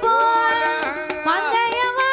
போல மங்கையவா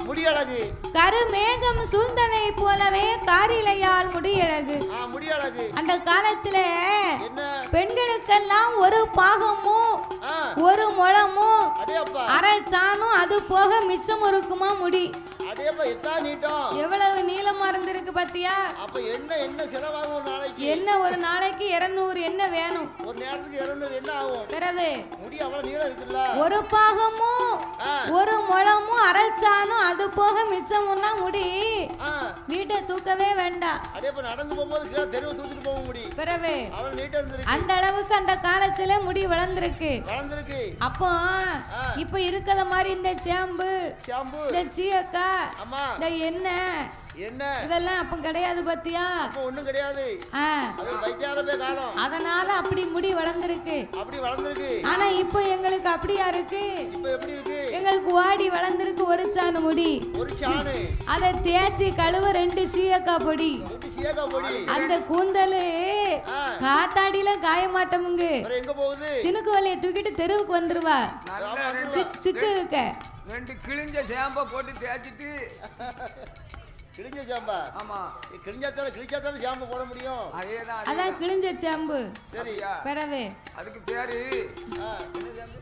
முடியழகு கருமேகம் சூழ்ந்ததை போலவே காரிலையால் முடியழகு முடியழகு. அந்த காலத்துல பெண்களுக்கெல்லாம் ஒரு பாகமும் ஒரு முழமும் அரைச்சானும் அது போக மிச்சம் இருக்குமா முடி. எவ்வளவு நீளமா இருந்திருக்கு பாத்தியா? அப்ப என்ன செலவாகும் ஒரு நாளைக்கு? என்ன ஒரு நாளைக்கு 200 என்ன வேணும்? ஒரு நேரத்துக்கு 200 என்ன ஆகும்? பிறகு முடி அவ்வளவு நீளம் இருக்குல்ல. ஒரு பாகமும் ஒரு முழமும் அரைச்சானும் அது போக மிச்சம்னா முடி வீட்டை தூக்கவே வேண்டாம். நடந்து போகும்போது கீழே தெருவை தூக்கிட்டு போக முடி. பிறகு அந்த அளவுக்கு அந்த காலத்துல முடி வளர்ந்துருக்கு. அப்போ இப்ப இருக்கிற மாதிரி இந்த ஷாம்பு இந்த சீயக்கா இந்த எண்ணெய் இதெல்லாம் அப்ப கிடையாது பாத்தியா? ஒண்ணும் கிடையாது. அதனால அப்படி முடி வளர்ந்துருக்கு. ஆனா இப்ப எங்களுக்கு அப்படியா இருக்கு? எங்களுக்கு வாடி வளர்ந்துருக்கு ஒரு சாணு முடி. அத தேய்ச்சி கழுவ 2 சீயக்கா பொடி. அந்த கூந்தலு காத்தாடியில காய மாட்டோமுங்க. சினுக்கு வலைய தூக்கிட்டு தெருவுக்கு வந்துருவா. சிக்கு இருக்க 2 கிழிஞ்ச ஷாம்பை போட்டு தேய்ச்சிட்டு கிழிஞ்ச ஷாம்பா? ஆமா, கிழிச்சாத்தால ஷாம்பு போட முடியும். அதேதான், அதான் கிழிஞ்ச ஷாம்பு. சரியா? பரவே அதுக்கு பேரு என்ன ஷாம்பு?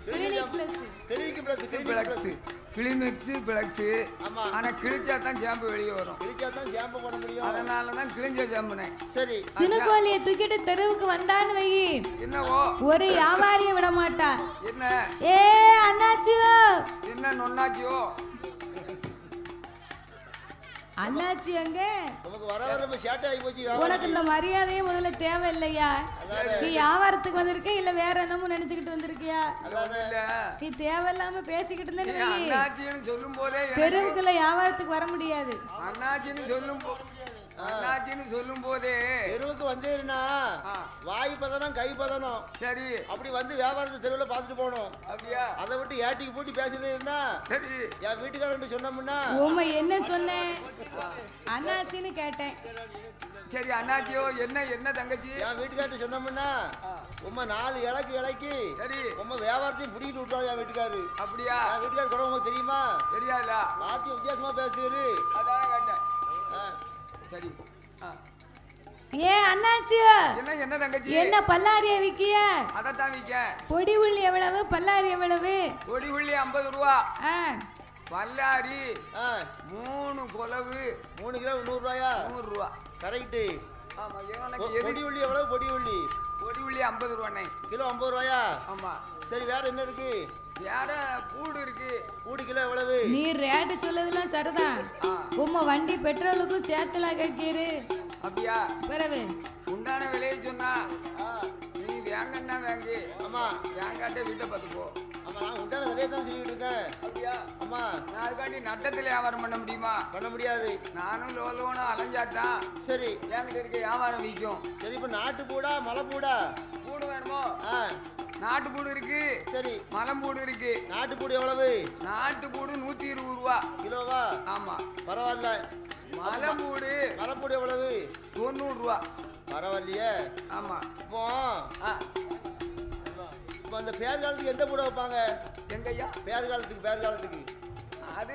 Clinic plus. கிளிமிக்ஸ் பிளக்ஸ். ஆனா கிழிச்சா தான் ஷாம்பு வெளியே வரும். ஷாம்பு போட முடியும். அதனால தான் கிழிஞ்ச ஷாம்புனே. சரி, சினுகோலியை தூக்கிட்டு தெருவுக்கு வந்தான்னு வை. என்னவோ ஒரு வியாபாரியை விட மாட்டா. என்ன ஏ அண்ணாச்சியோ, என்ன நொன்னாச்சியோ, அண்ணாச்சி எங்க? நமக்கு வர வர ஷார்ட் ஆகி போச்சு. உனக்கு இந்த மரியாதையே முதல்ல தேவை இல்லையா? நீ வியாபாரத்துக்கு வந்திருக்க இல்ல வேற என்னமோ நினைச்சுக்கிட்டு வந்திருக்கியா? நீ தேவையில்லாம பேசிக்கிட்டு இருந்தே அண்ணாச்சின்னு சொல்லும் போதே தெருவுக்குள்ள வியாபாரத்துக்கு வர முடியாது. அண்ணாச்சின்னு சொல்லும் போதே தெருவுக்கு வந்தேன்னா வாய் பதனம் கை பதனம். சரி, அப்படி வந்து வியாபாரத்தை தெருவில் பார்த்துட்டு போகணும். அப்படியா? அதை விட்டு ஏட்டிக்கு போட்டு பேசுறேன்னா சரி, என் வீட்டுக்காரன் சொன்னோம்னா உண்மை என்ன சொன்னேன்? அண்ணாச்சின்னு கேட்டேன். சரி, அண்ணாச்சியோ என்ன தங்கச்சி? என் வீட்டுக்காரன் சொன்னோம்னா உண்மை 4 இலக்கு சரி உண்மை வியாபாரத்தையும் பிடிக்கிட்டு விட்டுருவாங்க என் வீட்டுக்காரு. அப்படியா? என் வீட்டுக்காரு கூட உங்களுக்கு தெரியுமா? தெரியாதா? வாத்தியம் வித்தியாசமா பேசுறாரு. அதான் கேட்டேன். சரி. ஏ அண்ணாச்சியோ, என்ன தங்கச்சி? என்ன பல்லாரிய விக்கிய? அதத்தான் விக்க. பொடி உள்ளி எவ்வளவு, பல்லாரி எவ்வளவு? பொடி உள்ளி 50 ரூபா. பல்லாரி 3 குலவு 3 கிலோ 100 ரூபாயா? 100 ரூபா. கரெக்ட். ஆமா. பொடி உள்ளி எவ்வளவு? பொடி உள்ளி 50 ரூபாண்ணே. கிலோ 50 ரூபாயா? ஆமா. சரி, வேற என்ன இருக்கு? வேற பூடு இருக்கு. பூடு கிலோ எவ்வளவு? நீ ரேட்டு சொல்லதெல்லாம் சரிதான். உம்ம வண்டி பெட்ரோலுக்கும் சேர்த்துல கேட்கிரு. அப்படியா? பிறகு உண்டான விலையை சொன்னா நீ வேங்கன்னா வாங்கி. ஆமா, வேங்காட்டே வீட்டை பார்த்துப்போ. ஆமா, நான் உண்டான விலையை தான் சொல்லிட்டு இருக்கேன். அப்படியா? ஆமா. நான் அதுக்காண்டி நட்டத்தில் வியாபாரம் பண்ண முடியுமா? பண்ண முடியாது. நானும் லோலோன்னு அலைஞ்சாதான் சரி என்கிட்ட இருக்க வியாபாரம் விற்கும். சரி, இப்ப நாட்டு பூடா மலை பூடா? பூடு வேணுமோ? நாட்டு பூடு இருக்கு. சரி, மலம்பூடு இருக்கு. நாட்டு பூடு எவ்வளவு? நாட்டு பூடு 120 ரூபா கிலோவா? ஆமா. பரவாயில்ல. மலம்பூடு எவ்வளவு? 90 ரூபா. பரவாயில்லையே. ஆமா. இப்போ அந்த பேர் காலத்துக்கு எந்த பூட வைப்பாங்க? எங்கய்யா? பேர் காலத்துக்கு அது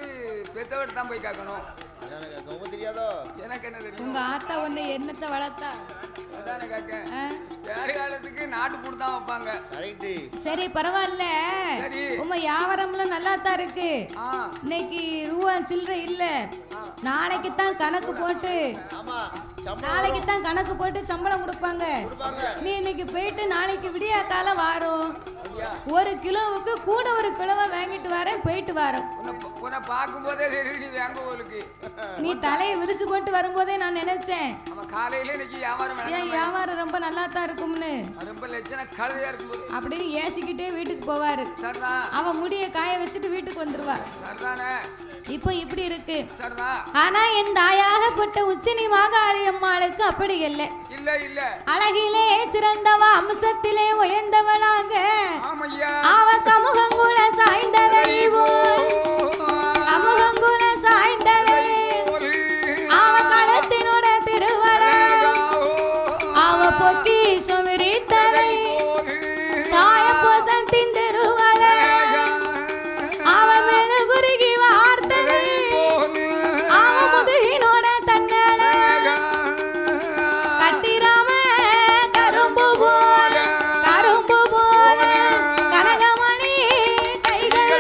பெத்தவர்கிட்ட தான் போய் கேட்கணும். எனக்கு தெரியாதோ? எனக்கு என்ன தெரியும்? உங்க ஆத்தா ஒண்ணு என்னத்தை வளர்த்தா? அதானே கேட்க. பேர் காலத்துக்கு நாட்டு பூடு தான் வைப்பாங்க. கரெக்ட். சரி, பரவாயில்ல. உங்க வியாபாரம்லாம் நல்லா தான் இருக்கு. இன்னைக்கு ரூபா சில்லறை இல்ல, நாளைக்கு தான் கணக்கு போட்டு நாளைக்கு தான் கணக்கு போட்டு சம்பளம் கொடுப்பாங்க. நீ இன்னைக்கு போயிட்டு நாளைக்கு விடிய காலம் வாரும். 1 கிலோவுக்கு கூட 1 கிலோவை வாங்கிட்டு வரேன், போயிட்டு வரோம். உன்னை பார்க்கும்போதே நீ வாங்க உங்களுக்கு. நீ தலையை விரிச்சு போட்டு வரும்போதே நான் நினைச்சேன் காலையில இன்னைக்கு வியாபாரம் ரொம்ப நல்லா தான் இருக்கும்னு. ரொம்ப லட்சண கழுதையா இருக்கும் அப்படின்னு ஏசிக்கிட்டே வீட்டுக்கு போவாரு. அவன் முடிய காய வச்சுட்டு வீட்டுக்கு வந்துருவா. இப்போ இப்படி இருக்கு. ஆனா என் தாயாகப்பட்ட உச்சினி மாகாளி அம்மாளுக்கு அப்படி இல்லை. இல்ல இல்ல, அழகிலே சிறந்தவ, அம்சத்திலே உயர்ந்தவளாக அவ கமுகங்குல சாய்ந்ததை போல், கமுகங்குல சாய்ந்ததை அவ களத்தினோட திருவள அவ பொக்கிஷம் விரித்ததை தாய போசத்தின் திருவள அவ மெழுகுருகி வார்த்ததை அவ முதுகினோட தன்னல கட்டிராம கரும்பு போல, கரும்பு போல கனகமணி கைகள்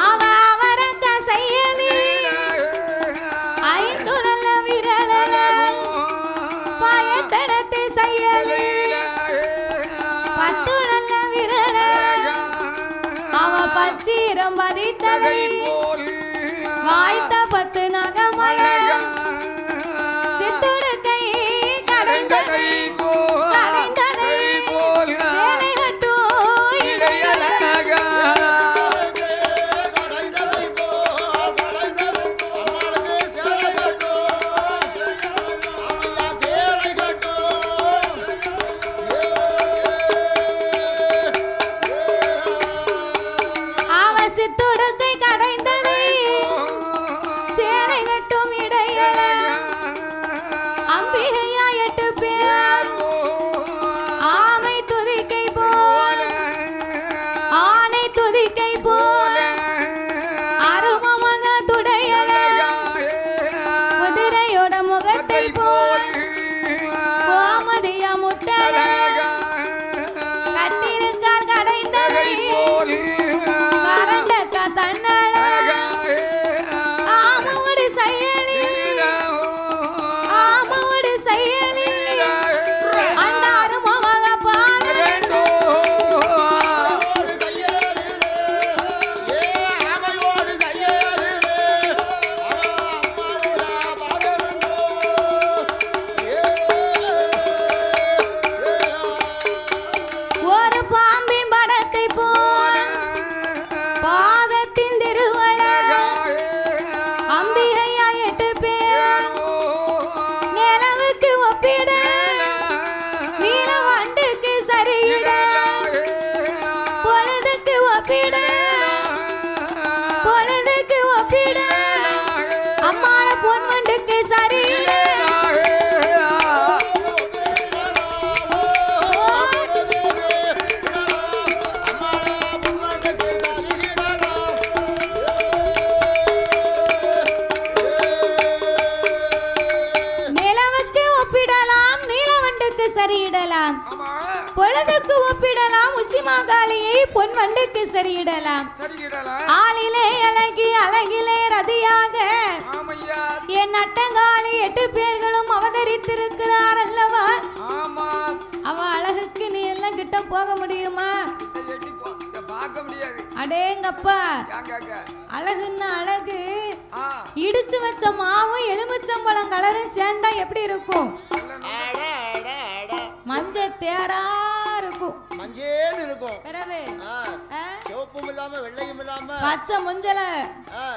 அவ அவரக்க செய்யலி 5 நல்ல விரலல பயத்தனத்தை செய்யலி 10 நல்ல விரல அவ பச்சீரம் பதித்ததை வாய்த்த 10 நகமல சித்துடு கை கடைந்ததை கடைந்ததை சேலை கட்டும் இடையழக அவ சித்துடுக்கை கடைந்ததை சேலை கட்டும் இடையல அம்பிகையா 8 பேர் ஆமை துதிக்கை போல், ஆனை துதிக்கை போல் அருமமக துடையல குதிரையோட முகத்தை போல் கோமதியா முட்டல கண்ணிருக்கால் கடைந்ததை கரண்டக்கா தன்னல ஆமோடு செயலி, ஆமோடு செயலி அந்த அருமமக பாதம் ஒரு பாம்பின் படத்தை போல் பாதத்தின் திருவள அம்பிகையா 8 பேர் நிலவுக்கு ஒப்பிட நீல வண்டுக்கு சரியிட பொழுதுக்கு ஒப்பிட, பொழுதுக்கு ஒப்பிட அம்மாள பொன்வண்டுக்கு சரியிட நிலவுக்கு ஒப்பிடலாம், நீலவண்டுக்கு சரியிடலாம், பொழுதுக்கு ஒப்பிடலாம், உச்சி மாகாளியை பொன் வண்டுக்கு சரியிடலாம். ஆளிலே அழகி அழகிலே ரதியாக என் அட்டங்காளி 8 பேர்களும் அவதரித்திருக்கிறார் அல்லவா. அவ அழகுக்கு நீ எல்லாம் கிட்ட போக முடியுமா? பார்க்க முடியாது. அடேங்கப்பா, அழகுன்னா அழகு. இடிச்சு வச்ச மாவும் எலுமிச்சம்பழம் கலரும் சேர்ந்தா எப்படி இருக்கும்? மஞ்சள் தேரா இருக்கும், மஞ்சள் இருக்கும். பிறகு சிவப்பும் இல்லாம வெள்ளையும் இல்லாம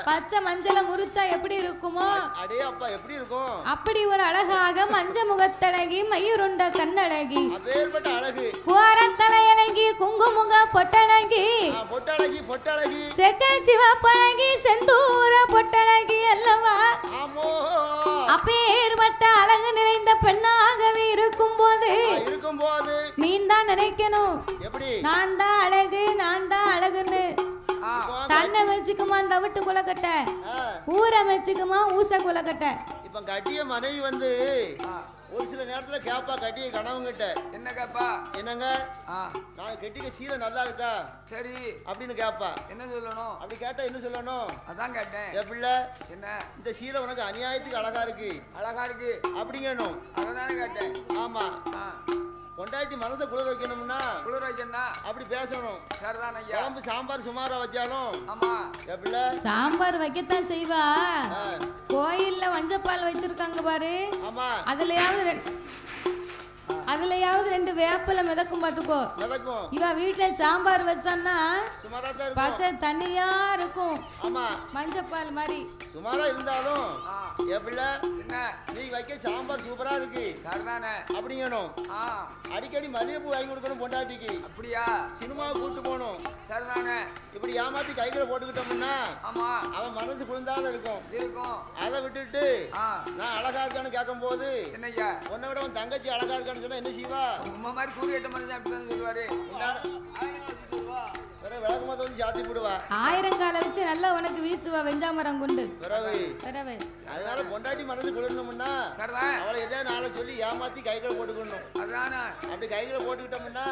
பச்சை மஞ்சளை முறிச்சா எப்படி இருக்குமோ அடே அப்பா எப்படி இருக்கும்? அப்படி ஒரு அழகாக மஞ்ச முகத்தழகி, மயூருண்ட கண்ணழகி, அப்பேற்பட்ட அழகு, கோரத்தலையழகி, குங்குமுக பொட்டழகி, பொட்டழகி பொட்டழகி, செக்க சிவப்பழகி, செந்தூர பொட்டழகி அல்லவா. அப்பேற்பட்ட அழகு நிறைந்த பெண்ணாகவே இருக்கும்போது நீ தான் நினைக்கணும், எப்படி நான் தான் அழகு, நான் தான் அழகுன்னு. தன்னை வச்சுக்குமா தவிட்டு குலக்கட்ட, ஊரை வச்சுக்குமா ஊச குலக்கட்ட. அப்ப கட்டிய மனைவி வந்து ஒரு சில நேரத்துல கேப்பா கட்டிய கணவங்கிட்ட. என்ன கேப்பா? என்னங்க நான் கட்டிக்க சீலை நல்லா இருக்கா? சரி அப்படின்னு கேப்பா. என்ன சொல்லணும்? அப்படி கேட்டா என்ன சொல்லணும்? அதான் கேட்டேன். எப்படில என்ன இந்த சீலை உனக்கு அநியாயத்துக்கு அழகா இருக்கு, அழகா இருக்கு அப்படிங்கணும். அதானே கேட்டேன். ஆமா, கொண்டாட்டி மனசை குளிர வைக்கணும்னா குளிர வைக்கணும் அப்படி பேசணும். சரிதான் ஐயா. குழம்பு சாம்பார் சுமாரா வச்சாலும் ஆமா எப்படில சாம்பார் வைக்கத்தான் செய்வா. கோயில்ல மஞ்சப்பால் வச்சிருக்காங்க பாரு. ஆமா, அதுலயாவது ரெண்டு வேப்பல மிதக்கும் பாத்துக்கோ. மிதக்கும். இவ வீட்டுல சாம்பார் வச்சான்னா பச்சை தண்ணியா இருக்கும். ஆமா, மஞ்சப்பால் மாதிரி சுமாரா இருந்தாலும் எப்படில என்ன நீ வைக்க சாம்பார் சூப்பரா இருக்கு சரிதானே அப்படிங்கணும். அடிக்கடி மல்லிகைப்பூ வாங்கி கொடுக்கணும் பொண்டாட்டிக்கு. அப்படியா? சினிமா கூட்டு போகணும் சரிதானே. இப்படி ஏமாத்தி கைகளை போட்டுக்கிட்டோம்னா ஆமா அவன் மனசு குளிர்ந்தாலும் இருக்கும் இருக்கும். அதை விட்டுட்டு நான் அழகா இருக்கான்னு கேட்கும் போது என்னய்யா உன்னை விட உன் தங்கச்சி அழகா இருக்கான்னு சொன்னா என்ன செய்வா? உங்க மாதிரி கூறி எட்ட மாதிரி அப்படிதான் சொல்லுவாரு. விளக்கமாத்த வந்து சாத்தி போடுவா. ஆயிரங்கால வச்சு நல்லா உனக்கு வீசுவா வெஞ்சாமரம் கொண்டு. அதனால பொண்டாட்டி மனசு குளிரணும்னா அவளை எதா நாளை சொல்லி ஏமாத்தி கைகளை போட்டுக்கணும். அப்படி கைகளை போட்டுக்கிட்டோம்னா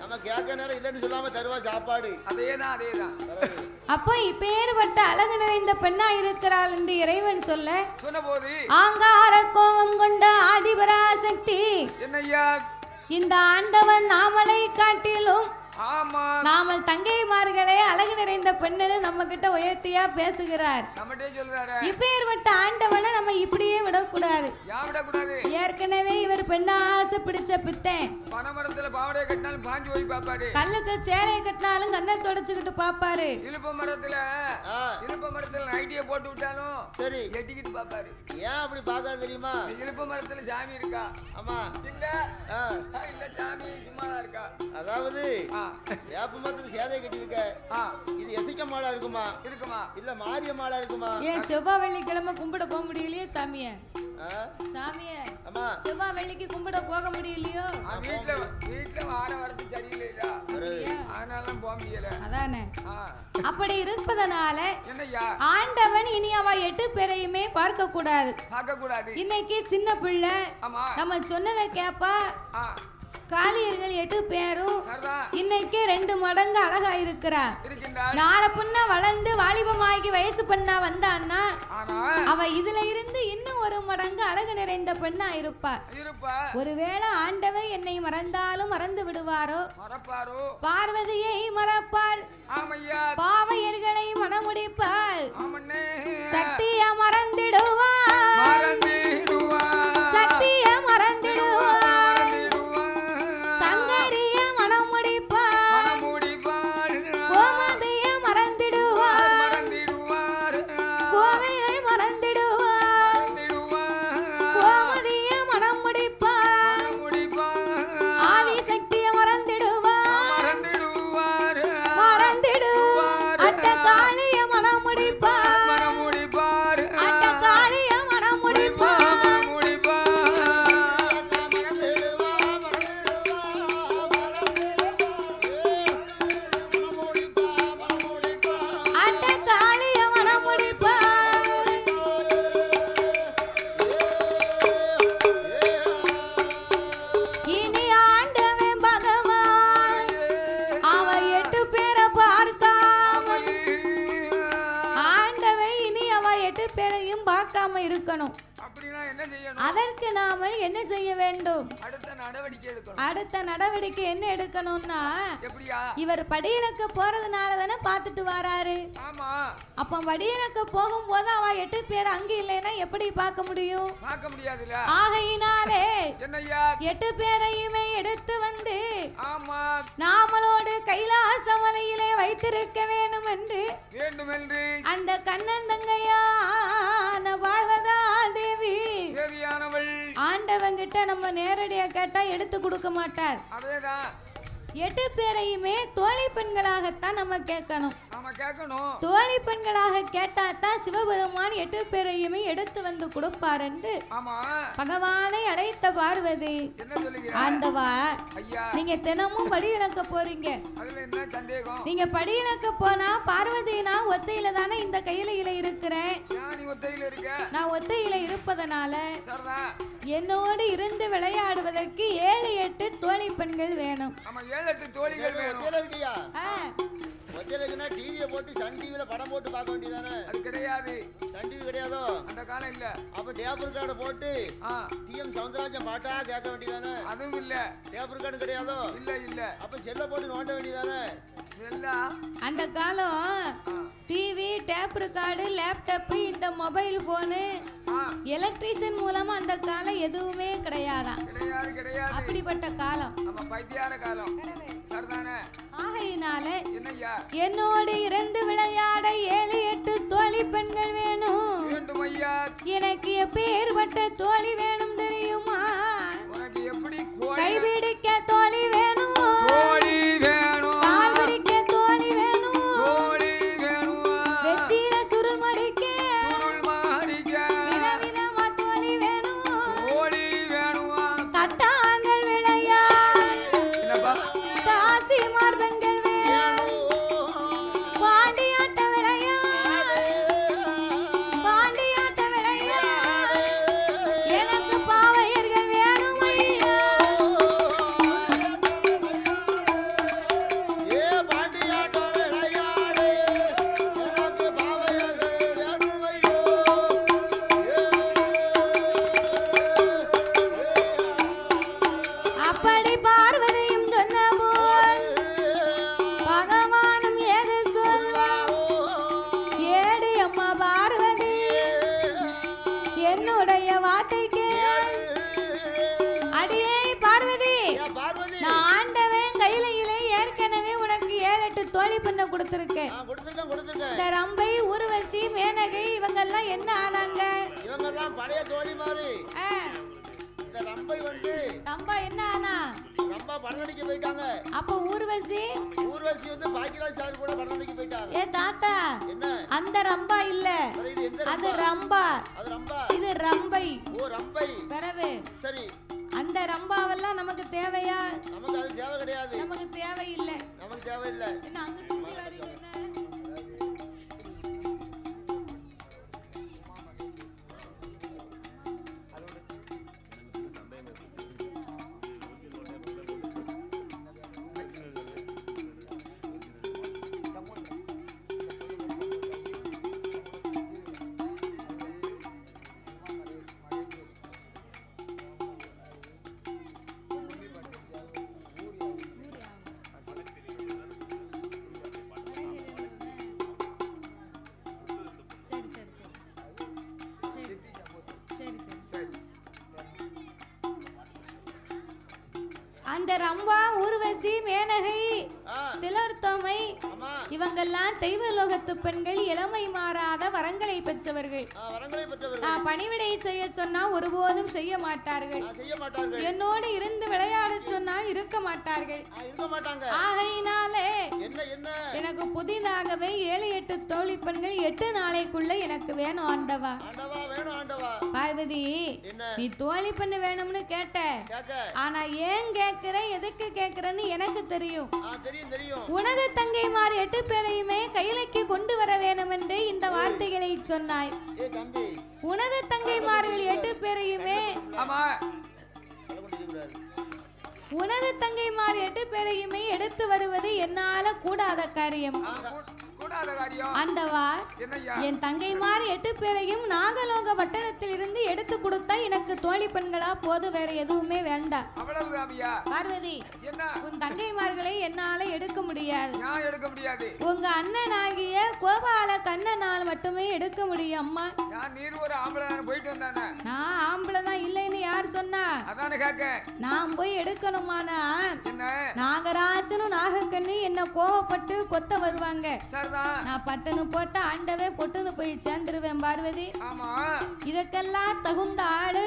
நம்ம கேட்க நேரம் இல்லைன்னு சொல்லாம தருவா சாப்பாடு. அதேதான் அதேதான். அப்போ இப்பேற்பட்ட அழகு நிறைந்த பெண்ணா இருக்கிறாள் என்று இறைவன் சொல்ல சொன்ன போது ஆங்கார கோபம் கொண்ட ஆதிபராசக்தி என்னையா இந்த ஆண்டவன் நாமலை காட்டிலும் நாமல் தங்கைமார்களே அழகு நிறைந்த பெண்ணு நம்ம கிட்ட உயர்த்தியா பேசுகிறார். இப்பேற்பட்ட ஆண்டவனை நம்ம இப்படியே விடக்கூடாது. ஏற்கனவே இவர் பெண்ணாசை பிடிச்ச பித்தன். பனைமரத்துல பாவடைய கட்டினாலும் பாஞ்சு போய் பாப்பாரு. கல்லுக்கு சேலையை கட்டினாலும் கண்ணை தொடச்சுக்கிட்டு பாப்பாரு. இழுப்ப மரத்துல ஐடியா போட்டு விட்டாலும் சரி எட்டிக்கிட்டு பாப்பாரு. ஏன் அப்படி பாக்காது தெரியுமா? இழுப்ப மரத்துல சாமி இருக்கா? ஆமா இல்ல இல்ல சாமி சும்மாதான் இருக்கா. அதாவது வேப்ப மரத்துல சேலையை கட்டி இருக்க இது எசிக்க மாலா இருக்குமா? இருக்குமா இல்ல மாரிய மாலா இருக்குமா? ஏன் செவ்வாய் வெள்ளிக்கிழமை கும்பிட போக முடியலையே சாமிய? சாமிய ஆமா செவ்வாய் வெள்ளிக்கு கும்பிட போக முடியலையோ? வீட்டுல வார வரது சரியில்லையா அதனால போக முடியல. அதானே. அப்படி இருப்பதனால ஆண்டவன் இனி அவ 8 பேரையுமே பார்க்க கூடாது. இன்னைக்கு சின்ன பிள்ளை நம்ம சொன்னதை கேப்பா. காளியர்கள் 8 பேரும் இன்னைக்கு 2 மடங்கு அழகா இருக்கிறா. நாளை புண்ணா வளர்ந்து வாலிபமாகி வயசு பெண்ணா வந்தான்னா அவ இதுல இருந்து இன்னும் 1 மடங்கு அழகு நிறைந்த பெண்ணா இருப்பா. ஒருவேளை ஆண்டவர் என்னை மறந்தாலும் மறந்து விடுவாரோ? பார்வதியை மறப்பார், பாவையர்களை மனமுடிப்பார், சக்திய மறந்திடுவார், சக்திய மறந்திடுவார், இருக்கணும். அதற்கு நாம என்ன செய்ய வேண்டும்? அடுத்த நடவடிக்கை என்ன எடுக்கணும்னா இவர் படியலுக்கு போறதுனால தானே பார்த்துட்டு வராரு. அப்ப படியலுக்கு போகும்போது அவ 8 பேர் அங்க இல்லைன்னா எப்படி பார்க்க முடியும்? ஆகையினாலே 8 பேரையுமே எடுத்து வந்து நாமளோடு கைலாச மலையிலே வைத்திருக்க வேண்டும் என்று அந்த கண்ணன் தங்கையான பார்வதா தேவி ஆண்டவங்கிட்ட நம்ம நேரடியா கேட்டா எடுத்து கொடுக்க மாட்டார். 8 பேரையுமே தோழி பெண்களாகத்தான் நம்ம கேட்கணும். தோழி பெண்களாக கேட்டாத்தான் சிவபெருமான் 8 பேரையுமே எடுத்து வந்து கொடுப்பார் என்று பகவானை அழைத்த பார்வதி, ஆண்டவா நீங்க தினமும் படி இழக்க போறீங்க, நீங்க படி இழக்க போனா பார்வதி நான் ஒத்தையில தானே இந்த கையில இருக்கிறேன், நான் ஒத்தையில இருப்பதனால என்னோடு இருந்து விளையாடுவதற்கு 7-8 தோழி பெண்கள் வேணும். டிவியை போட்டு சன் டிவில படம் போட்டு பார்க்க வேண்டியதானே? அது கிடையாது. சன் டிவி கிடையாதோ? அந்த காலம் இல்ல. அப்ப டேப் ரெக்கார்டு போட்டு டிஎம் சவுந்தரராஜன் பாட்டா கேட்க வேண்டியதானே? அதுவும் இல்ல. டேப் ரெக்கார்டு கிடையாதோ? இல்ல இல்ல. அப்ப செல்ல போட்டு நோண்ட வேண்டியதானே? அந்த காலம் டிவி, டேப் ரெக்கார்டு, லேப்டாப், இந்த மொபைல் போனு, எலக்ட்ரிஷியன் மூலமா அந்த காலம் எதுவுமே கிடையாதான். அப்படிப்பட்ட காலம். ஆகையினால என்னோடு இருந்து விளையாட 7-8 தோழி பெண்கள் வேணும். எனக்கு எப்பேற்பட்ட தோழி வேணும் தெரியுமா? கைபிடிக்க தோழி வேணும், கால் பிடிக்க தோழி வேணும், வெச்சில சுருள் மடிக்க விதவிதமா தோழி வேணும், தட்டாங்கள் விளையாட காசி மார்பெண்கள் வேணும், பாண்டியாட்ட விளையாட எனக்கு பாவையர்கள் வேணும் ஐயா. அப்படி பார்வதியும் சொன்னபோல் பகவானும் எது சொல்வான்? ஏடி அம்மா பார்வதி, என்னுடைய வார்த்தைக்கு அடியே பார்வதி, நான் ஆண்டவன் கையில ஏற்கனவே உனக்கு 7-8 தோழி பண்ண கொடுத்திருக்கேன். இந்த ரம்பை, ஊர்வசி, மேனகை இவங்கெல்லாம் என்ன ஆனாங்க? இவங்கெல்லாம் பழைய தோழி மாதிரி. இந்த ரம்பை வந்து ரம்பா என்ன ஆனா? ரம்பா பணடிக்க போயிட்டாங்க. அப்ப ஊர்வசி வந்து பாக்கியராஜ் சார் கூட பணடிக்க போயிட்டாங்க. ஏ தாத்தா, என்ன அந்த ரம்பா இல்ல, அது ரம்பா. அது ரம்பா, இது ரம்பை. ஓ ரம்பை. பிறகு சரி, அந்த ரம்பாவெல்லாம் நமக்கு தேவையா? நமக்கு அது தேவை கிடையாது. நமக்கு தேவை இல்ல. நமக்கு தேவை இல்ல. என்ன அங்க சுத்தி வரீங்க? அந்த ரம்பா, ஊர்வசி, மேனகை, திலோத்தமை இவங்கெல்லாம் தெய்வலோகத்து பெண்கள், இளமை மாறாத வரங்களை பெற்றவர்கள். நான் பணிவிடை செய்ய சொன்னா ஒருபோதும் செய்ய மாட்டார்கள். என்னோடு இருந்து விளையாட சொன்னால் இருக்க மாட்டார்கள். ஆகையினாலே எனக்கு புதிதாகவே 7-8 தோழி பெண்கள் 8 நாளைக்குள்ள எனக்கு வேணும் ஆண்டவா. பார்வதி, நீ தோழி பெண்ணு வேணும்னு கேட்ட, ஆனா ஏன் கேட்கிற, எதுக்கு கேட்கிறன்னு எனக்கு தெரியும். உனது தங்கைமார் 8 பேரையுமே கையிலைக்கு கொண்டு வர வேண்டும் என்று இந்த வார்த்தைகளை சொன்னாய். உனது தங்கைமார்கள் 8 பேரையுமே உனது தங்கைமார் 8 பேரையுமே எடுத்து வருவது என்னால கூடாத காரியம். ஆண்டவா, என் தங்கைமார் 8 பேரையும் நாகலோக பட்டணத்தில் இருந்து எடுத்து கொடுத்தா எனக்கு தோழி பெண்களா போது, வேற எதுவுமே வேண்டாம். பார்வதி, உன் தங்கைமார்களை என்னால எடுக்க முடியாது. உங்க அண்ணன் ஆகிய கோபால கண்ணனால் மட்டுமே எடுக்க முடியும். அம்மா, நான் ஆம்பளை தான் இல்லைன்னு யார் சொன்னா? நான் போய் எடுக்கணுமானா நாகராஜனும் நாகக்கண்ணு என்ன கோவப்பட்டு கொத்த வருவாங்க. நான் பட்டனு போட்டு ஆண்டவே பொட்டுன்னு போய் சேர்ந்துருவேன். பார்வதி, இதுக்கெல்லாம் தகுந்த ஆளு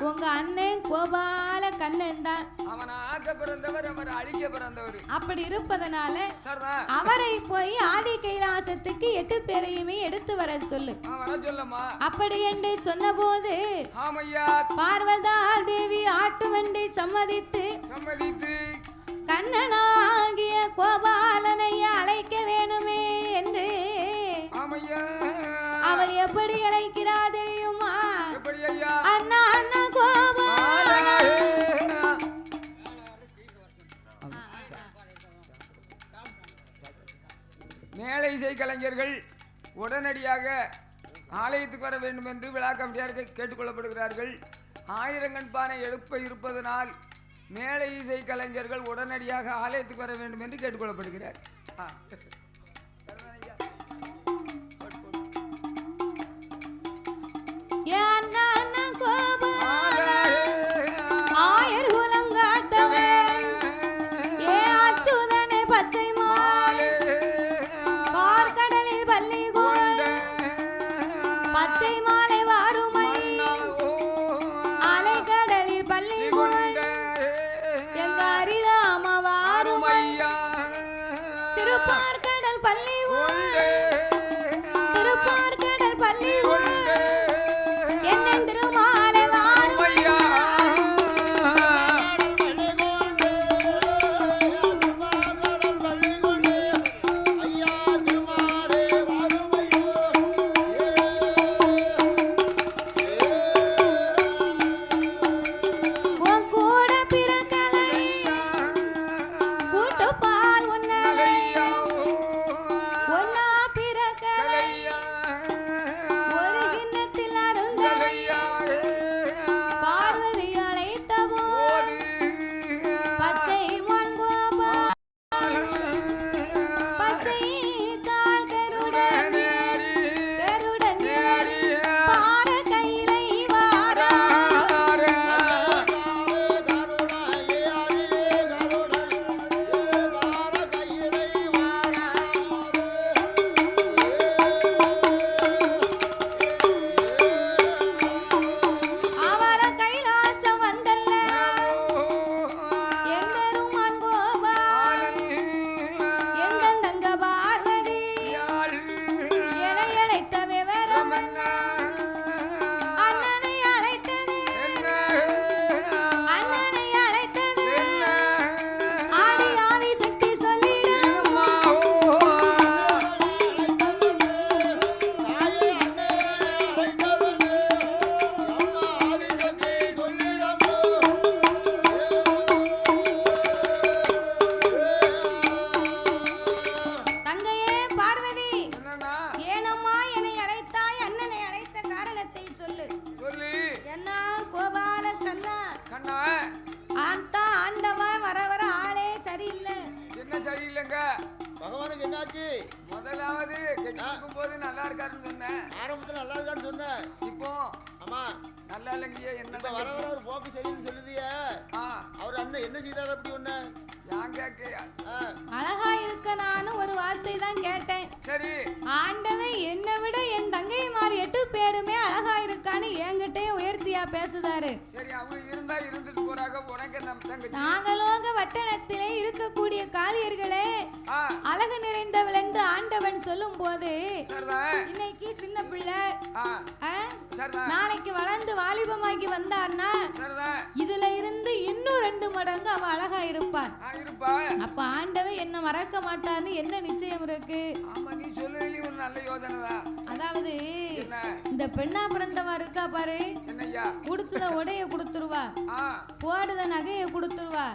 உங்க அண்ணன் கோபால கண்ணன். அண்ணன் தான். அவன் ஆக்க பிறந்தவர், அவர் அழிக்க பிறந்தவர். அப்படி இருப்பதனால அவரை போய் ஆதி கைலாசத்துக்கு 8 பேரையுமே எடுத்து வர சொல்லு. வர சொல்லமா. அப்படி என்று சொன்னபோது பார்வதா தேவி ஆட்டு வண்டி சம்மதித்து கண்ணனாகிய கோபாலனை அழைக்க வேணுமே என்று அவள் எப்படி அழைக்கிறா தெரியுமா? அண்ணா அண்ணா கோபால. மேலை இசை கலைஞர்கள் உடனடியாக ஆலயத்துக்கு வர வேண்டும் என்று விழா கமிட்டியார்கள் கேட்டுக்கொள்ளப்படுகிறார்கள். 1000 கண்பானை எழுப்ப இருப்பதனால் மேலை இசை கலைஞர்கள் உடனடியாக ஆலயத்துக்கு வர வேண்டும் என்று கேட்டுக்கொள்ளப்படுகிறார். பகவானுக்கு என்னாச்சு? முதலாவது கெட்டிக்கும் போது நல்லா இருக்காருன்னு சொன்னேன். ஆரம்பத்துல நல்லா இருக்கான்னு சொன்னேன். இப்போ ஆமா நல்லா இல்லைங்கய்யா. என்ன வர வர ஒரு போக்கு சரின்னு சொல்லுதியா? அவர் அண்ணன் என்ன செய்தாரு அப்படி ஒண்ணு? யான் கேக்கையா? அழகா இருக்க நானும் ஒரு வார்த்தை தான் கேட்டேன். சரி. ஆண்டவன் என்னை விட என் தங்கை மாதிரி 8 பேருமே அழகா இருக்கான்னு என்கிட்டே உயர்த்தியா பேசுதாரு. சரி, அவங்க இருந்தா இருந்துட்டு போறாங்க. உனக்கு நம்ம தங்கச்சி நாகலோக வட்டணத்திலே இருக்கக்கூடிய காளியர்களே அழகு நிறைந்தவள் என்று ஆண்டவன் சொல்லும் போது இன்னைக்கு சின்ன பிள்ளை நாளைக்கு வளர்ந்து வாலிபமாக்கி வந்தான்னா இதுல இருந்து இன்னும் 2 மடங்கு அவ அழகா இருப்பான். அப்ப ஆண்டவன் என்ன மறக்க மாட்டான்னு என்ன நிச்சயம் இருக்கு? அதாவது இந்த பெண்ணா பிறந்தவா இருக்கா பாரு, கொடுத்தத உடைய கொடுத்துருவா, போடுத நகைய கொடுத்துருவா.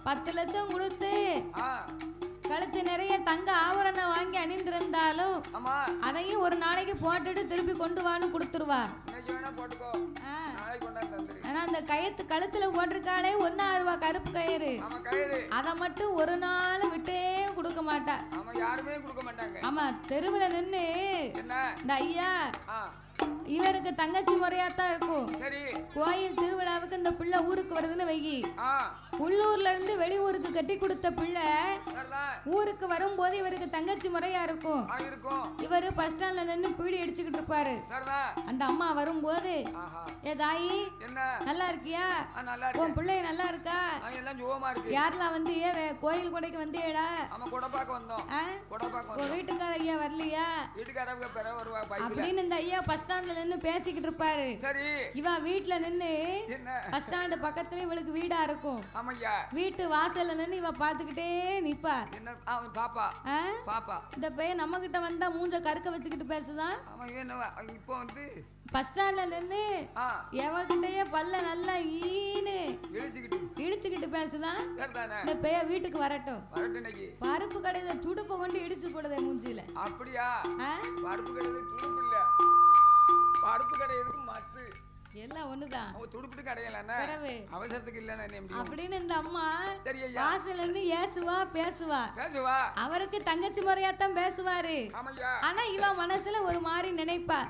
10 லட்சம் கொடுத்து கழுத்து நிறைய தங்க ஆபரணம் வாங்கி அணிந்திருந்தாலும் அதையும் ஒரு நாளைக்கு போட்டுட்டு திருப்பி கொண்டு வான்னு கொடுத்துருவா. ஆனா அந்த கழுத்துல போட்டிருக்காளே 1,000 ரூபாய் கருப்பு கயிறு, அதை மட்டும் ஒரு நாள் விட்டே கொடுக்க மாட்டா. யாருமே கொடுக்க மாட்டாங்க. ஆமா, தெருவுல நின்னு இந்த ஐயா இவருக்கு தங்கச்சி முறையாத்தான் இருக்கும். சரி. கோயில் திருவிழாவுக்கு இந்த பிள்ளை ஊருக்கு வருதுன்னு வைகி, உள்ளூர்ல இருந்து வெளியூருக்கு கட்டி கொடுத்த பிள்ளை ஊருக்கு வரும்போது இவருக்கு தங்கச்சி முறையா இருக்கும். இவரு பஸ் ஸ்டாண்ட்ல நின்று பீடி அடிச்சுக்கிட்டு இருப்பாரு. அந்த அம்மா வரும்போது, ஏ தாயி நல்லா இருக்கியா, உன் பிள்ளை நல்லா இருக்கா, யாரெல்லாம் வந்து கோயில் கொடைக்கு வந்தேடா, உன் வீட்டுக்கார ஐயா வரலையா அப்படின்னு இந்த ஐயா பஸ் ஸ்டாண்ட்ல நின்னு பேசிக்கிட்டு இருப்பாரு. இவன் வீட்டுல நின்னு பஸ் ஸ்டாண்ட் பக்கத்துல இவளுக்கு வீடா இருக்கும். வீட்டு வாசல்ல நின்னு இவ பாத்துக்கிட்டே நிப்பா. இந்த பையன் நம்ம கிட்ட வந்தா மூஞ்ச கருக்க வச்சுக்கிட்டு பேசுதான். இப்போ வந்து பஸ் ஸ்டாண்ட்ல நின்னு எவகிட்டயே பல்ல நல்லா ஈனு இடிச்சுக்கிட்டு பேசுதான். இந்த பைய வீட்டுக்கு வரட்டும். பருப்பு கடையில துடுப்ப கொண்டு இடிச்சு போடுதே மூஞ்சில. அப்படியா? பருப்பு கடையில துடுப்பு இல்ல, பருப்பு கடை எதுக்கு மத்து எல்லாம் ஒண்ணுதான். துடுப்பிட்டு கடையல அவசரத்துக்கு இல்ல அப்படின்னு இந்த அம்மா வாசல்ல இருந்து ஏசுவா பேசுவா. அவருக்கு தங்கச்சி முறையாத்தான் பேசுவாரு. ஆனா இவ மனசுல ஒரு மாதிரி நினைப்பா.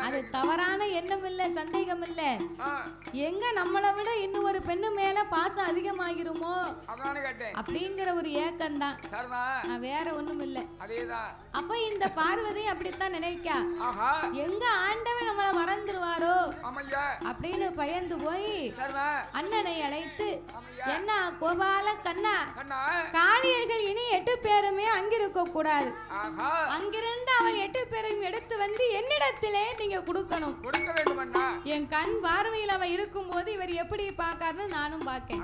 அது தவறான எண்ணம் இல்ல, சந்தேகம் இல்ல. எங்க நம்மளை விட இன்னும் ஒரு பெண்ணு மேல பாசம் அதிகமாகிருமோ அப்படிங்கிற ஒரு ஏக்கம் தான், வேற ஒண்ணும் இல்ல. அப்ப இந்த பார்வதி அப்படித்தான் நினைக்கா. எங்க ஆண்டவன் நம்மள மறந்துருவாரோ அப்படின்னு பயந்து போய் அண்ணனை அழைத்து, என்ன கோபால கண்ணா, காளியர்கள் இனி 8 பேருமே அங்கிருக்க கூடாது. அங்கிருந்து அவள் 8 பேரையும் எடுத்து வந்து என்னிடத்திலே நீங்க கொடுக்கணும். என் கண் பார்வையில் அவன் இருக்கும் போது இவர் எப்படி பார்க்காருன்னு நானும் பார்க்கேன்.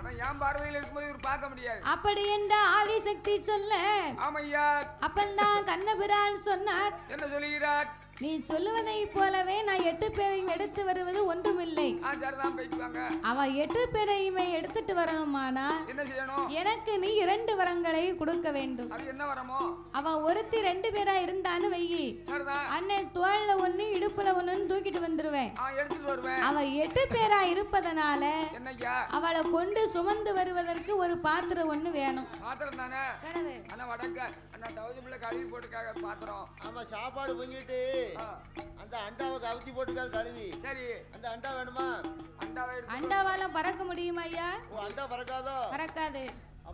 அப்படி என்ற ஆதிசக்தி சொல்ல அப்பந்தான் கண்ணபிரான் சொன்னார், என்ன சொல்கிறார், நீ சொல்லுவதை போலவே நான் 8 பேரையும் எடுத்து வருவது ஒன்றுமில்லை. அவ 8 பேரையுமே எடுத்துட்டு வரணுமானா எனக்கு நீ 2 வரங்களை கொடுக்க வேண்டும். அவ ஒருத்தி 2 பேரா இருந்தான்னு வையி, அண்ணன் தோல்ல ஒண்ணு இடுப்புல ஒண்ணுன்னு தூக்கிட்டு வந்துருவேன். அவ 8 பேரா இருப்பதனால அவளை கொண்டு சுமந்து வருவதற்கு ஒரு பாத்திரம் ஒண்ணு வேணும். சாப்பாடு பொங்கிட்டு அந்த அண்டாவை கவுத்தி போட்டுக்கால் கழுவி. சரி, அந்த அண்டா வேணுமா? அண்டாவால பறக்க முடியுமா ஐயா? அண்டா பறக்காதோ? பறக்காது.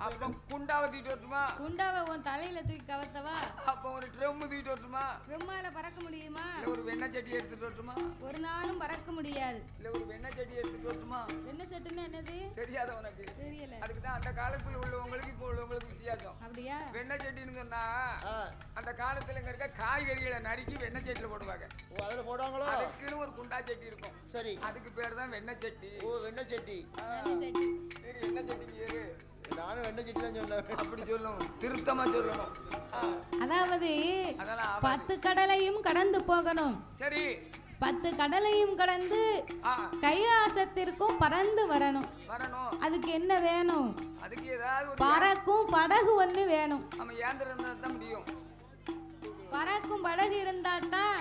அப்ப குண்டாவை தூக்கிட்டு வரட்டுமா? குண்டாவை உன் தலையில தூக்கி கவத்தவா? அப்ப ஒரு ட்ரம் தூக்கிட்டு வரட்டுமா? ட்ரம்மால பறக்க முடியுமா? ஒரு வெண்ணெய் சட்டி எடுத்துட்டு வரட்டுமா? ஒரு நாளும் பறக்க முடியாது. இல்ல ஒரு வெண்ணெய் சட்டி எடுத்துட்டு வரட்டுமா? வெண்ணெய் சட்டினா என்னது தெரியாத உனக்கு? தெரியல. அதுக்கு தான் அந்த காலத்துல உள்ளவங்களுக்கு இப்போ உள்ளவங்களுக்கு வித்தியாசம். அப்படியா? வெண்ணெய் சட்டின்னு சொன்னா அந்த காலத்துல இருக்க காய்கறிகளை நறுக்கி வெண்ணெய் சட்டில போடுவாங்க. ஓ, அதுல போடுவாங்களோ? அதுக்குன்னு ஒரு குண்டா சட்டி இருக்கும். சரி, அதுக்கு பேர் தான் வெண்ணெய் சட்டி. ஓ, வெண்ணெய் சட்டி. சரி, வெண்ணெய் சட்டி பேரு நானும் வெண்ணெய் சட்டி தான் சொன்னேன். அப்படி சொல்லணும், திருத்தமா சொல்லணும். அதாவது 10 கடலையும் கடந்து போகணும். சரி, 10 கடலையும் கடந்து கைலாசத்திற்கும் பறந்து வரணும். அதுக்கு என்ன வேணும்? அதுக்கு ஏதாவது பறக்கும் படகு ஒண்ணு வேணும். நம்ம ஏந்திரம் தான் முடியும். பறக்கும் படகு இருந்தா தான்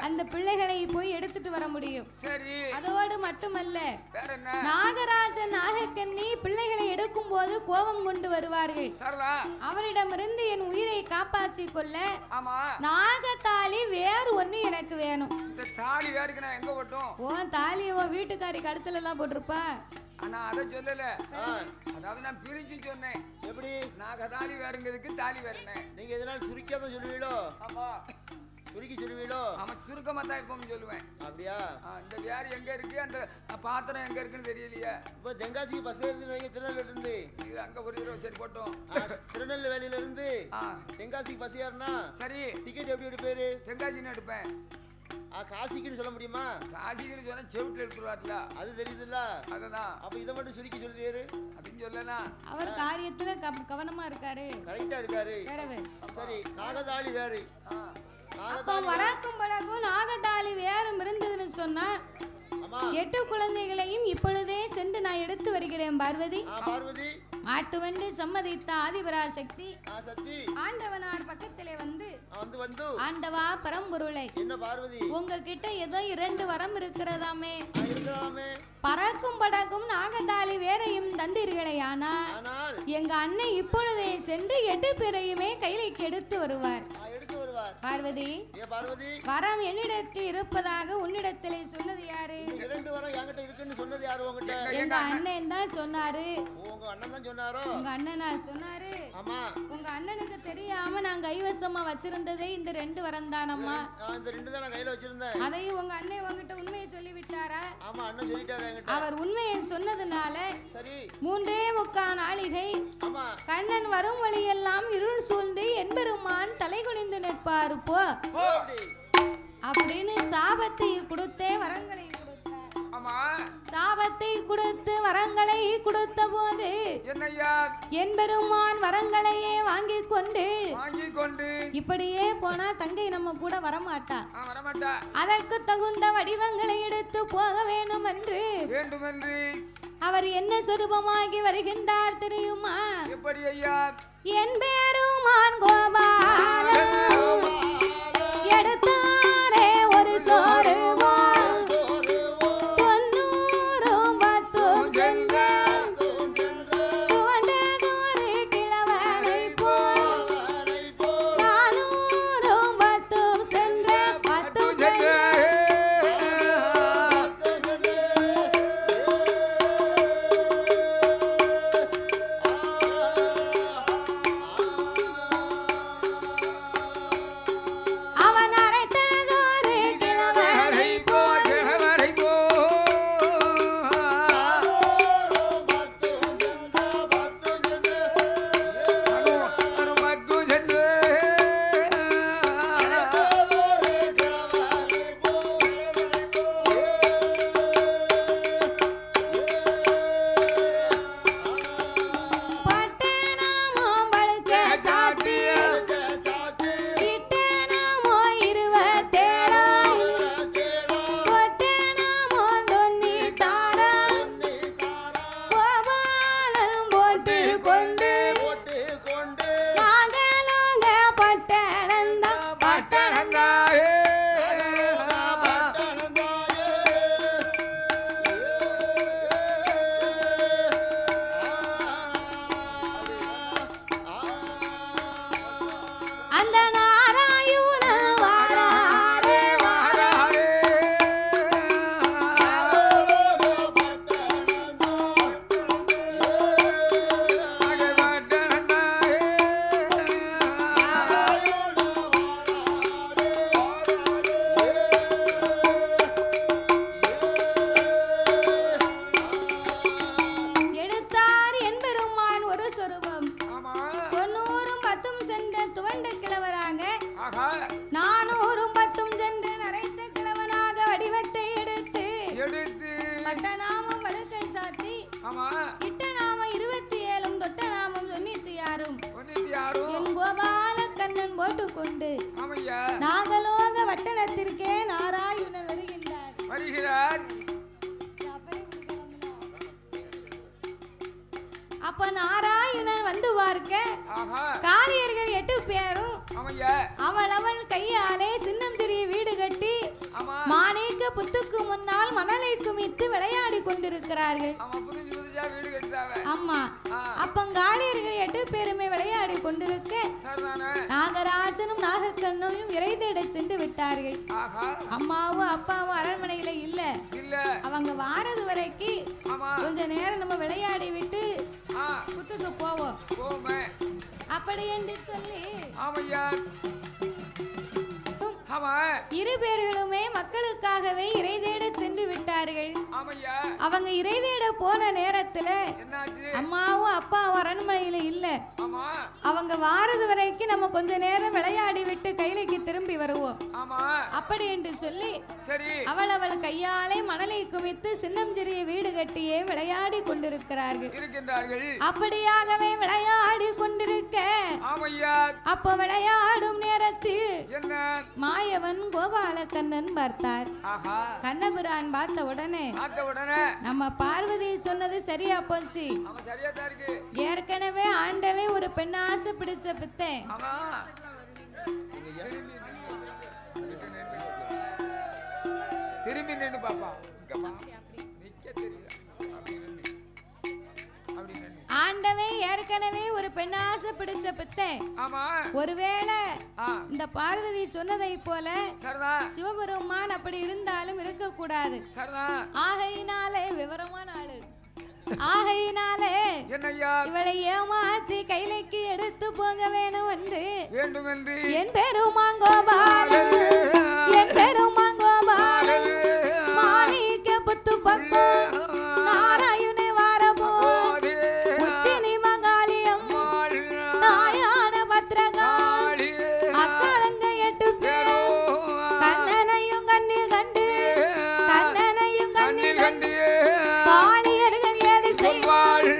அந்த பிள்ளைகளை போய் எடுத்துட்டு வர முடியும். சரி, அதோடு மட்டுமல்ல, நாகராஜன் நாகக்கண்ணி பிள்ளைகளை எடுக்கும் போது கோபம் கொண்டு வருவார்கள். அவரிடமிருந்து என் உயிரை காப்பாற்றி கொள்ள நாகத்தாலி வேறு ஒண்ணு எனக்கு வேணும். தாலி வேறுக்கு நான் எங்க போட்டோம்? உன் தாலி உன் வீட்டுக்காரி கழுத்துல எல்லாம் போட்டிருப்பா. ஆனா அத சொல்லல, அதாவது நான் பிரிச்சு சொன்னேன். எப்படி? நான் தாலி வேறுங்கிறதுக்கு தாலி வேறுனே. நீங்க எதனால சுருக்காத சொல்லுவீங்களோ? ஆமா, சுருக்கி சொல்லுவீங்களோ? ஆமா, சுருக்கமா தான் எப்பவும் சொல்லுவேன். அப்படியா? இந்த வேறு எங்க இருக்கு, அந்த பாத்திரம் எங்க இருக்குன்னு தெரியலையே. இப்போ தென்காசிக்கு பஸ் ஏறிட்டு திருநெல்வேலியில இருந்து அங்க ஒரு சரி போட்டோம். திருநெல்வேலியில இருந்து தென்காசிக்கு பஸ் ஏறினா சரி, டிக்கெட் எப்படி எடுப்பேரு? தென்காசின்னு எடுப்பேன். காசிக்குன்னு சொல்ல முடியுமா? காசிக்குன்னு சொன்னா செவிட்டு எடுத்துருவார்ல, அது தெரியுதுல்ல. அதுதான். அப்ப இதை மட்டும் சுருக்கி சொல்லுவாரு அப்படின்னு சொல்லலாம். அவர் காரியத்துல கவனமா இருக்காரு, கரெக்டா இருக்காரு. சரி, நாகதாளி வேறு. அப்ப வரக்கும் பழகும் நாகதாளி வேறும் இருந்ததுன்னு சொன்னா 8 குழந்தைகளையும் இப்பொழுதே சென்று நான் எடுத்து வருகிறேன். பார்வதி, பார்வதி ஆட்டு வண்டு சம்மதித்த ஆதிபராசக்தி ஆண்டவனார் பக்கத்திலே வந்து ஆண்டவா பரம்பொருளை, என்ன பார்வதி உங்ககிட்ட ஏதோ 2 வரம் இருக்கிறதாமே? பறக்கும் படகும் நாகதாளி வேறையும் தந்தீர்களே, ஆனால் எங்க அண்ணன் இப்பொழுதே சென்று 8 பேரையுமே கையிலைக்கு எடுத்து வருவார். சொல்லுவார். பார்வதி பார்வதி வரம் என்னிடத்தில் இருப்பதாக உன்னிடத்திலே சொன்னது யாரு? இரண்டு வரம் என்கிட்ட இருக்குன்னு சொன்னது யாரு உங்ககிட்ட? எங்க அண்ணன் தான் சொன்னாரு. உங்க அண்ணன் தான் சொன்னாரோ? உங்க அண்ணனா சொன்னாரு. ஆமா. உங்க அண்ணனுக்கு தெரியாம நான் கைவசமா வச்சிருந்ததே இந்த 2 வரம் தானம்மா. இந்த 2 தான் நான் கையில வச்சிருந்தேன். அதையும் உங்க அண்ணன் உங்ககிட்ட உண்மையை சொல்லி விட்டாரா? ஆமா, அண்ணன் சொல்லிட்டாரு என்கிட்ட. அவர் உண்மையை சொன்னதுனால சரி 3.25 நாளிகை ஆமா கண்ணன் வரும் வழியெல்லாம் இருள் சூழ்ந்து என்பெருமான் தலை குனிந்து நிற்பார் போ அப்படின்னு சாபத்தை கொடுத்தே வரங்களை கொடுத்தார். ஆமா, சாபத்தை கொடுத்து வரங்களை கொடுத்த போது என்னையா என்பெருமான் வரங்களையே வாங்கி கொண்டு இப்படியே போனா தங்கை நம்ம கூட வரமாட்டா. அதற்கு தகுந்த வடிவங்களை எடுத்து போக வேண்டும் என்று அவர் என்ன சொரூபமாகி வருகின்றார் தெரியுமா? எப்படி ஐயா? என் பெருமான் கோபாலன் எடுத்தாரே ஒரு சோறுவோ 90 10 சென்றேன் துவண்டதொரு கிழவனை போல் 400 10 சென்றேன் 10 சென்றேன். அவன் அரைத்ததொரு கிழவனை போல் பட்டணமும் பழுக்க சாட்டி கிட்டணமோ 27 கொட்டணமோ 96 கோபாலன் போட்டு கொண்டு நாங்களுங்க பட்டணந்தான் பட்டணந்தான். அந்த நாராயணன் வாராரே வாராரே எடுத்தார் என்பெருமான் ஒரு சொரூபம் 90 10 சென்ற துவண்ட கிழவராக 400 10 சென்று நரைத்த கிழவனாக வடிவத்தை எடுத்து பட்டநாமம் வழுக்கை சாத்தி இட்ட நாமம் 27 தொட்ட நாமம் 96 என் கோபால கண்ணன் போட்டுக்கொண்டு நாகலோக வட்டணத்திற்கே நாராயணன் வருகின்றார். அப்ப நாராயணன் வந்து பார்க்க காளியர்கள் 8 பேரும் அவள் கையாலே சின்னம் சிறிய வீடு கட்டி மாணிக்க புத்துக்கு முன்னால் மணலை குமித்து விளையாடி கொண்டிருக்கிறார்கள். ஆமா, அப்ப காளியர்கள் 8 பேருமே விளையாடி கொண்டிருக்க நாகராஜனும் நாகக்கண்ணும் இறை தேட சென்று விட்டார்கள். அம்மாவும் அப்பாவும் அரண்மனையில இல்ல. அவங்க வாரது வரைக்கும் கொஞ்ச நேரம் நம்ம விளையாடி விட்டு புத்துக்கு போவோம் அப்படி என்று சொல்லி இரு பேர்களுமே மக்களுக்காகவே இறை தேட சென்று விட்டார்கள். அவங்க இறை தேட போன நேரத்துல அம்மாவும் அப்பாவும் அரண்மனையில இல்ல. அவங்க வாரது வரைக்கும் நம்ம கொஞ்ச நேரம் விளையாடி விட்டு கைலைக்கு திரும்பி வருவோம் அப்படி என்று சொல்லி அவள் கையாலே மணலை குவித்து சின்னம் சிறிய வீடு கட்டியே விளையாடி கொண்டிருக்கிறார்கள். அப்படியாகவே விளையாடி கொண்டிருக்க அப்ப விளையாடும் நேரத்தில் மாயவன் கோபால கண்ணன் பார்த்தார். கண்ணபிரான் பார்த்த உடனே நம்ம பார்வதி சொன்னது சரியா போச்சு. ஏற்கனவே ஆண்டவே ஒரு பெண்ணாசை பிடிச்ச பித்தை திரும்பி நின்று பாப்பா. ஆண்டவே ஏற்கனவே ஒரு பெண்ணாசை பிடிச்ச பித்தன். ஆமா. ஒருவேளை இந்த பார்வதி சொன்னதை போல சிவபெருமான் அப்படி இருந்தாலும் இருக்க கூடாது. ஆகையினாலே விவரமான ஆளு. ஆகையினாலே இவளை ஏமாத்தி கைலைக்கு எடுத்து போக வேணும் என்று என் பெருமாங்கோபாலன் என் பெருமாங்கோபாலன் மாணிக்க புத்து பக்கம் நாராயணே வாரபோ உச்சினி மகாளியம் தாயான பத்ரகாளி அக்காலங்க 8 பேர் கண்ணனையும் கண்ணில் கண்டு கண்ணனையும் கண்ணில் கண்டு காளியர்கள் ஏது செய்வாள்.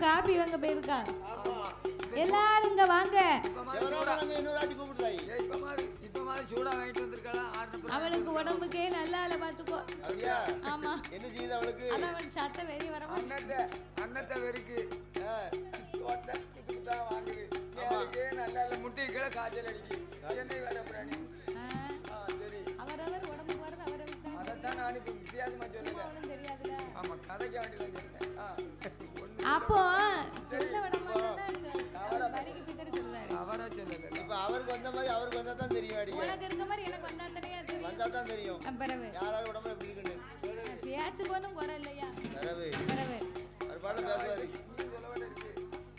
காபி வாங்க போயிருக்கா. எல்லாரும் இங்க வாங்க. அவளுக்கு உடம்புக்கே நல்லா இல்ல பாத்துக்கோ. ஆமா என்ன செய்யுது அவளுக்கு? அவன் சத்த வெளிய வர அன்னத்தை வெறுக்கு சோத்த குத்துட்டா வாங்குது. அவளுக்கே நல்லா இல்ல முட்டி கீழ காய்ச்சல் அடிக்கு. என்னை வேற பிராணி. சரி அவரவர் உடம்புக்கு வரது அவரவர். அதத்தான் நான் இப்ப வித்தியாசமா சொல்றேன். ஒண்ணும் தெரியாதுல. ஆமா கதைக்கு வேண்டியதான் சொல்றேன். அப்போ சொல்ல விட மாட்டேன்னா வலிக்கு பித்தர் சொல்றாரு. அவரா சொல்லல. இப்ப அவருக்கு வந்த மாதிரி அவருக்கு வந்தா தான் தெரியும். அடி உனக்கு இருக்க மாதிரி எனக்கு வந்தா தானே தெரியும். வந்தா தான் தெரியும். பரவே யாரால உடம்பு எப்படி இருக்குன்னு பேச்சுக்கு ஒண்ணும் குறை இல்லையா? பரவே பரவே அவர் பாட்டு பேசுவாரு. நீ சொல்ல வேண்டிய இருக்கு.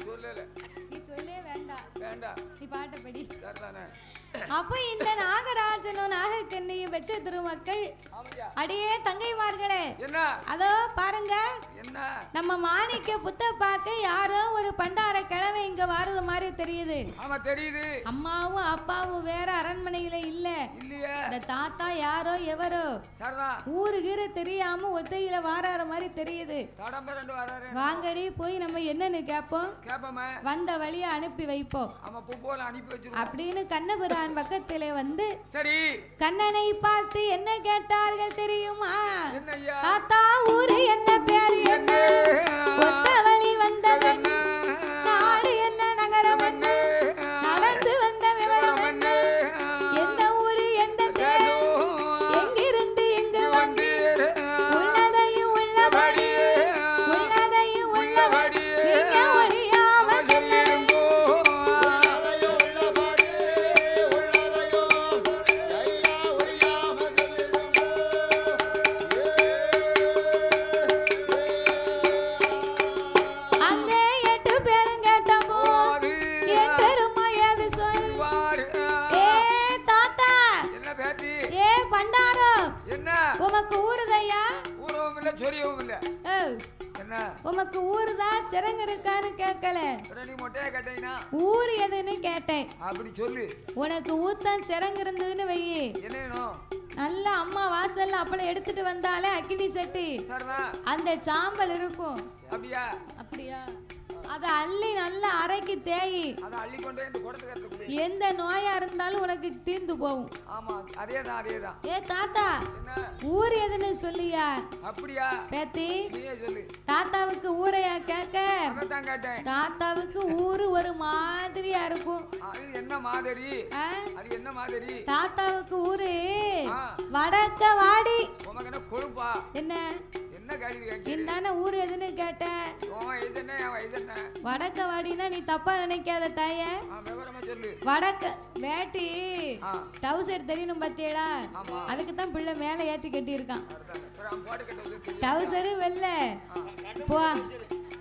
சொல்லல. நீ சொல்லே வேண்டாம். வேண்டாம். நீ பாட்ட படி. சரிதானே? அப்ப இந்த நாகராஜனும் நாகக்கண்ணியும் வெச்ச திருமக்கள் அடியே தங்கைமார்களே என்ன அதோ பாருங்க என்ன நம்ம மாணிக்க புத்த பார்க்க யாரோ ஒரு பண்டார கிழமை இங்க வாரது மாதிரி தெரியுது. ஆமா தெரியுது. அம்மாவும் அப்பாவும் வேற அரண்மனையில இல்ல. இல்லையே. இந்த தாத்தா யாரோ எவரோ ஊருக்கு தெரியாம ஒத்தையில வாராற மாதிரி தெரியுது. வாங்கடி போய் நம்ம என்னன்னு கேப்போம். வந்த வழிய அனுப்பி வைப்போம். அப்படின்னு கண்ணபுர பக்கத்திலே வந்து சரி கண்ணனை பார்த்து என்ன கேட்டார்கள் தெரியுமா? தாத்தா ஊரு என்ன பேர் என்ன ஒத்த வழி வந்தவன் நாடு என்ன நகரம் என்ன நடந்து வந்த விவரம் என்ன எந்த ஊரு எந்த தேர் எங்கிருந்து எங்கு வந்து உள்ளதையும் உள்ளபடி உள்ளதையும் உள்ளபடி நீங்க ஒழியாம சொல்லிடுங்க. உமக்கு ஊருதையா? ஊரவும் சொரியவும் இல்ல. என்ன உமக்கு ஊருதான் சிறங்க இருக்கான்னு கேட்கல. நீ மொட்டையா கேட்டீனா ஊர் எதுன்னு கேட்டேன். அப்படி சொல்லு. உனக்கு ஊத்தான் சிறங்க இருந்ததுன்னு வையே என்ன வேணும்? நல்ல அம்மா வாசல்ல அப்பள எடுத்துட்டு வந்தாலே அக்கினி சட்டி அந்த சாம்பல் இருக்கும். அப்படியா? அப்படியா? அத அள்ளி நல்லா அரைக்கி தேயி அத அள்ளி கொண்டு இந்த குடத்துக்கு எடுத்து எந்த நோயா இருந்தாலும் உனக்கு தீர்ந்து போகும். ஆமா அதேதான் அதேதான். ஏ தாத்தா என்ன ஊர் எதுன்னு சொல்லியா? அப்படியா பேத்தி நீயே சொல்லு. தாத்தாவுக்கு ஊரையா கேக்க? அதான் கேட்டேன். தாத்தாவுக்கு ஊரு ஒரு மாதிரியா இருக்கும். அது என்ன மாதிரி? அது என்ன மாதிரி? தாத்தாவுக்கு ஊரு வடக்க வாடி. உமக்கு என்ன கொழுப்பா? என்ன என்ன கேள்வி கேக்குற? என்னன்னா ஊர் எதுன்னு கேட்டேன். ஓ இதுனே வயசுன வடக்க வாடினா நீ தப்பா நினைக்காத தாயே. விவரமா சொல்லு. வடக்க வேட்டி டவுசர் தெரியணும் பாத்தியடா? அதுக்கு தான் பிள்ளை மேல ஏத்தி கட்டி இருக்கான். டவுசர் வெல்ல போ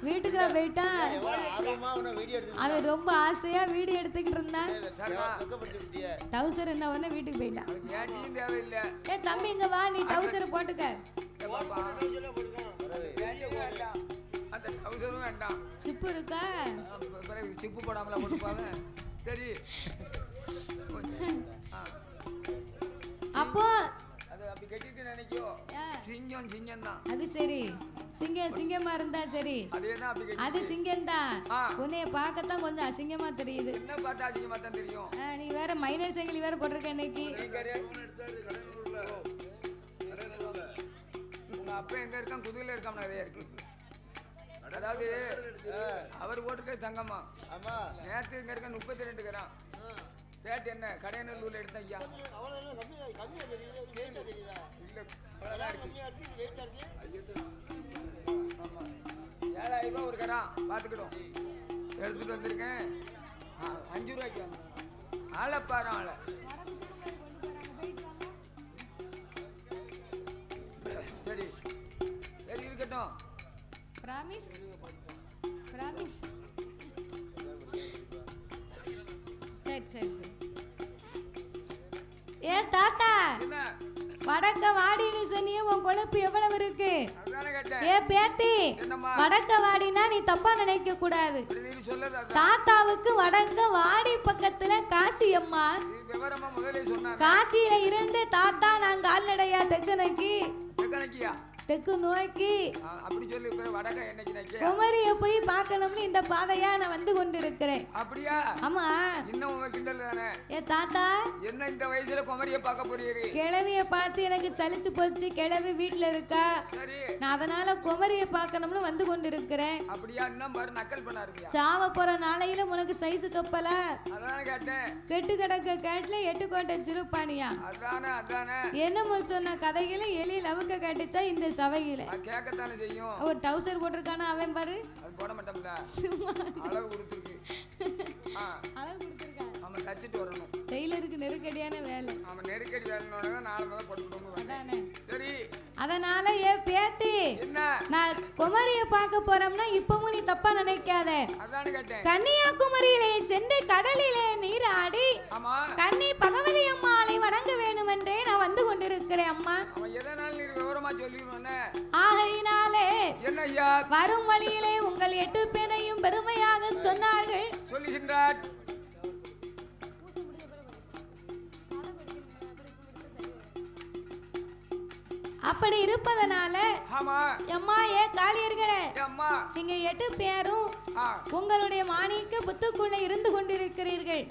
வீட்டுக்கு போயிட்டான். அவன் ரொம்ப ஆசையா வீடியோ எடுத்துக்கிட்டு இருந்தான். டவுசர் என்ன பண்ண வீட்டுக்கு போயிட்டான். ஏ தம்பி இங்க வா நீ டவுசர் போட்டுக்க. சிப்பு இருக்கா? சிப்பு போடாமல போட்டுப்பாங்க. சரி அப்போ அது அப்படி கட்டிட்டு நினைக்கோ சிங்கம் சிங்கம் தான். அது சரி சிங்கமா இருந்தா சரி, அதேதான் அப்படி அது சிங்கம் தான். உன்னைய பார்க்கத்தான் கொஞ்சம் அசிங்கமா தெரியுது. என்ன பார்த்தா அசிங்கமா தான் தெரியும். நீ வேற மைனர் சங்கிலி வேற போட்டிருக்க இன்னைக்கு. உங்க அப்பா எங்க இருக்கான்? குதிரையில இருக்காம நிறைய இருக்கு. அதாவது அவர் போட்டிருக்க தங்கம்மா. ஆமா, நேற்று இங்க இருக்க 32 கிராம். ரேட் என்ன? கடையநல்லூர்ல எடுத்தேன் ஐயா. ஆமா, 7000 ரூபாய் ஒரு கிராம். பார்த்துக்கிடும் எடுத்துட்டு வந்திருக்கேன். 5 ரூபாய்க்கு ஆளை பாரு, ஆளை. சரி சரி இருக்கட்டும். Promise promise. சரி சரி சரி. ஏ தாத்தா, வடக்க வாடின்னு சொன்னியே, உன் கொழுப்பு எவ்வளவு இருக்கு? ஏ பேத்தி, வடக்க வாடினா நீ தப்பா நினைக்க கூடாது. தாத்தாவுக்கு வடக்க வாடி பக்கத்துல காசி அம்மா. காசியில இருந்து தாத்தா நான் கால்நடையா தெற்கு நோக்கி அப்படி சொல்லி வடக்க என்னைக்கு குமரிய போய் பார்க்கணும்னு இந்த பாதையா நான் வந்து கொண்டிருக்கிறேன். அப்படியா? ஆமா. இன்னும் உங்க கிண்டல் தானே. ஏ தாத்தா, என்ன இந்த வயசுல குமரிய பார்க்க போறீங்க? கிழவிய பார்த்து எனக்கு சலிச்சு போச்சு. கிழவி வீட்டுல இருக்கா. சரி, நான் அதனால குமரிய பார்க்கணும்னு வந்து கொண்டிருக்கிறேன். அப்படியா? இன்னும் பாரு, நக்கல் பண்ண இருக்கியா? சாவ போற நாளையில உனக்கு சைஸ் கப்பலா? அதானே கேட்டேன். கெட்டு கிடக்க கேட்ல 8 கோட்டை சிறுப்பானியா? அதானே அதானே. என்னமோ சொன்ன கதைகளை எலி லவுக்க கட்டிச்சா இந்த சவையில கேட்கத்தானே செய்யும். ஒரு டவுசர் போட்டிருக்கானா அவன் பாரு. அது போட மாட்டோம்ல, அளவு கொடுத்துருக்கு. அளவு கொடுத்துருக்கா. அவன் தச்சிட்டு வரணும். டெய்லருக்கு நெருக்கடியான வேலை. அவன் நெருக்கடி வேலையோட 4 நாள் போட்டுக்கணும். அதானே. சரி, அதனால ஏ பேத்தி, என்ன நான் குமரிய பார்க்க போறோம்னா இப்பவும் நீ தப்பா நினைக்காத. அதானே கேட்டேன். கன்னியாகுமரியிலே சென்று கடலிலே நீராடி கன்னி பகவதி அம்மாளை வணங்க வேண்டும் என்றே நான் வந்து கொண்டிருக்கிறேன் அம்மா. அவன் எதனால நீ விவரமா சொல்லிடுவானே. ஆகையினாலே என்ன ஐயா, வரும் வழியிலே உங்கள் 8 பேரையும் பெருமையாக சொன்னார்கள். சொல்லுகின்றார். அப்படி இருப்பதனால அம்மா ஏ காளியர்களே, நீங்க 8 பேரும் உங்களுடைய மாணிக்க புத்துக்குள்ள இருந்து கொண்டிருக்கிறீர்கள்.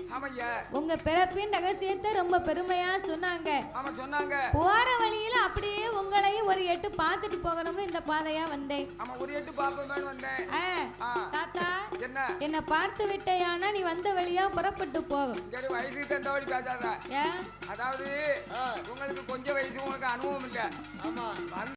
உங்க பிறப்பின் ரகசியத்தை ரொம்ப பெருமையா சொன்னாங்க. போற வழியில அப்படியே உங்களையும் ஒரு 8 பார்த்துட்டு போகணும்னு இந்த பாதையா வந்தேன். தாத்தா, என்ன பார்த்து விட்டையானா நீ வந்த வழியா புறப்பட்டு போகும். அதாவது உங்களுக்கு கொஞ்சம் வயசு, உங்களுக்கு அனுபவம் இல்ல.